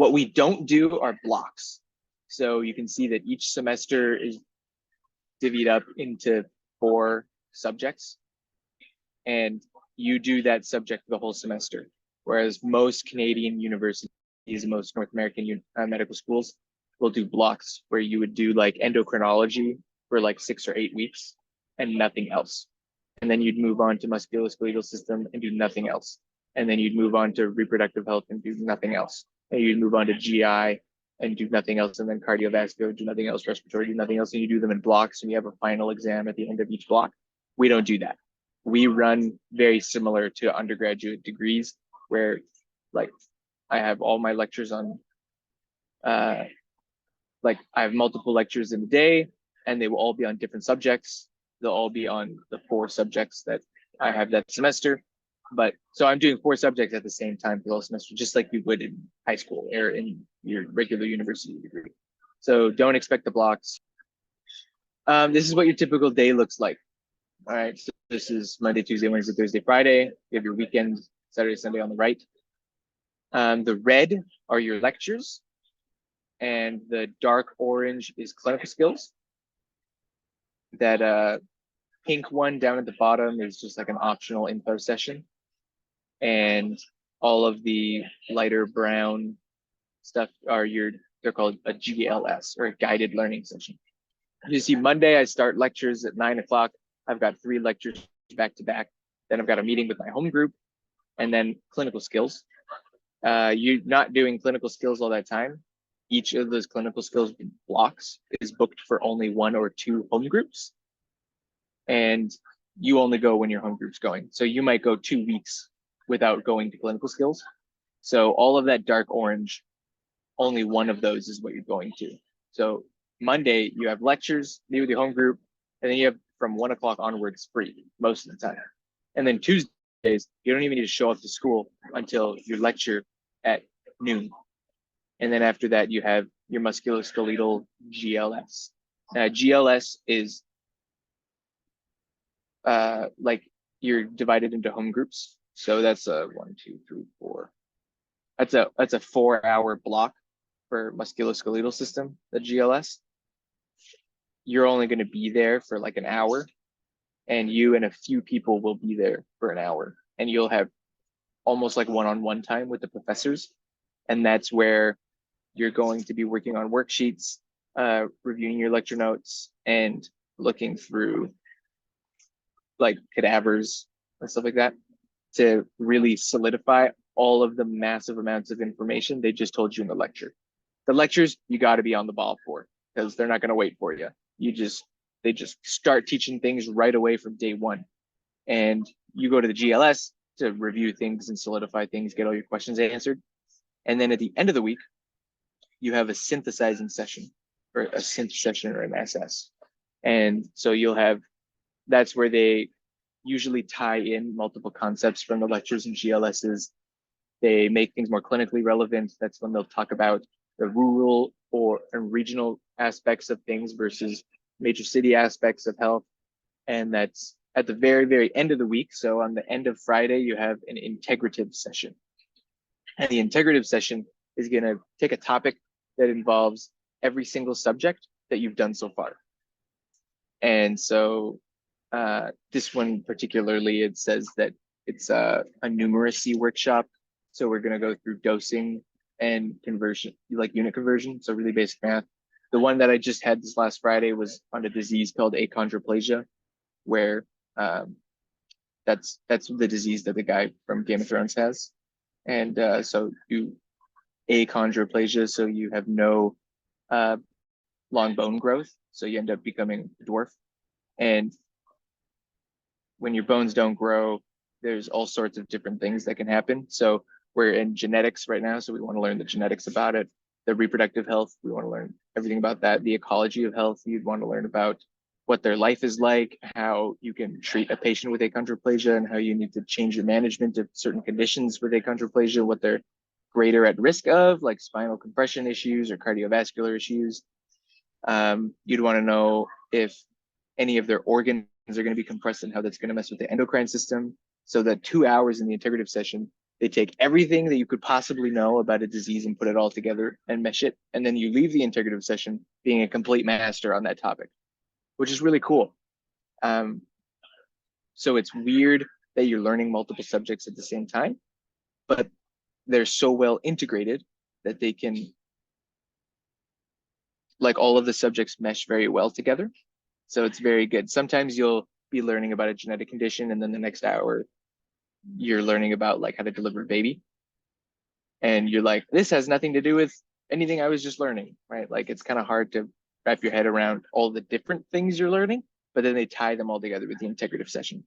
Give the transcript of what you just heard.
What we don't do are blocks. So you can see that each semester is divvied up into 4 subjects, and you do that subject the whole semester. Whereas most Canadian universities, most North American medical schools will do blocks where you would do like endocrinology for like 6 or 8 weeks and nothing else. And then you'd move on to musculoskeletal system and do nothing else. And then you'd move on to reproductive health and do nothing else. And you'd move on to GI and do nothing else. And then cardiovascular, do nothing else, respiratory, do nothing else. And you do them in blocks and you have a final exam at the end of each block. We don't do that. We run very similar to undergraduate degrees where like I have all my lectures on, like I have multiple lectures in a day and they will all be on different subjects. They'll all be on the 4 subjects that I have that semester. But so I'm doing 4 subjects at the same time for the whole semester, just like you would in high school or in your regular university degree. So don't expect the blocks. This is what your typical day looks like. All right, so this is Monday, Tuesday, Wednesday, Thursday, Friday. You have your weekend, Saturday, Sunday on the right. The red are your lectures, and the dark orange is clinical skills. That pink one down at the bottom is just like an optional info session. And all of the lighter brown stuff are they're called a GLS, or a guided learning session. You see, Monday I start lectures at 9 o'clock. I've got 3 lectures back to back. Then I've got a meeting with my home group, and then clinical skills. You're not doing clinical skills all that time. Each of those clinical skills blocks is booked for only 1 or 2 home groups. And you only go when your home group's going. So you might go 2 weeks without going to clinical skills. So all of that dark orange, only 1 of those is what you're going to. So Monday, you have lectures, meet with your home group, and then you have from 1 o'clock onwards free most of the time. And then Tuesdays, you don't even need to show up to school until your lecture at noon. And then after that, you have your musculoskeletal GLS. GLS is like you're divided into home groups. So that's a 1, 2, 3, 4. That's a 4-hour block for musculoskeletal system, the GLS. You're only going to be there for like an hour, and you and a few people will be there for an hour, and you'll have almost like one-on-one time with the professors. And that's where you're going to be working on worksheets, reviewing your lecture notes, and looking through like cadavers and stuff like that to really solidify all of the massive amounts of information they just told you in the lecture. The lectures, you got to be on the ball for, because they're not going to wait for you. They just start teaching things right away from day 1. And you go to the GLS to review things and solidify things, get all your questions answered. And then at the end of the week, you have a synthesizing session, or a synth session, or an SS. And so that's where they usually tie in multiple concepts from the lectures and GLSs. They make things more clinically relevant. That's when they'll talk about the rural or regional aspects of things versus major city aspects of health. And that's at the very, very end of the week. So on the end of Friday, you have an integrative session. And the integrative session is going to take a topic that involves every single subject that you've done so far. And so this one particularly, it says that it's a numeracy workshop. So we're going to go through dosing and conversion, like unit conversion. So really basic math. The one that I just had this last Friday was on a disease called achondroplasia, where that's the disease that the guy from Game of Thrones has. And so you achondroplasia, so you have no long bone growth, so you end up becoming a dwarf. And when your bones don't grow, there's all sorts of different things that can happen. So we're in genetics right now, so we want to learn the genetics about it. The reproductive health, we want to learn everything about that. The ecology of health, you'd want to learn about what their life is like, how you can treat a patient with achondroplasia, and how you need to change your management of certain conditions with achondroplasia, what they're greater at risk of, like spinal compression issues or cardiovascular issues. You'd want to know if any of their organs are going to be compressed and how that's going to mess with the endocrine system. So the 2 hours in the integrative session They take everything that you could possibly know about a disease and put it all together and mesh it. And then you leave the integrative session being a complete master on that topic, which is really cool. So it's weird that you're learning multiple subjects at the same time, but they're so well integrated that they can, like, all of the subjects mesh very well together. So it's very good. Sometimes you'll be learning about a genetic condition, and then the next hour you're learning about like how to deliver a baby. And you're like, this has nothing to do with anything I was just learning, right? Like it's kind of hard to wrap your head around all the different things you're learning, but then they tie them all together with the integrative session.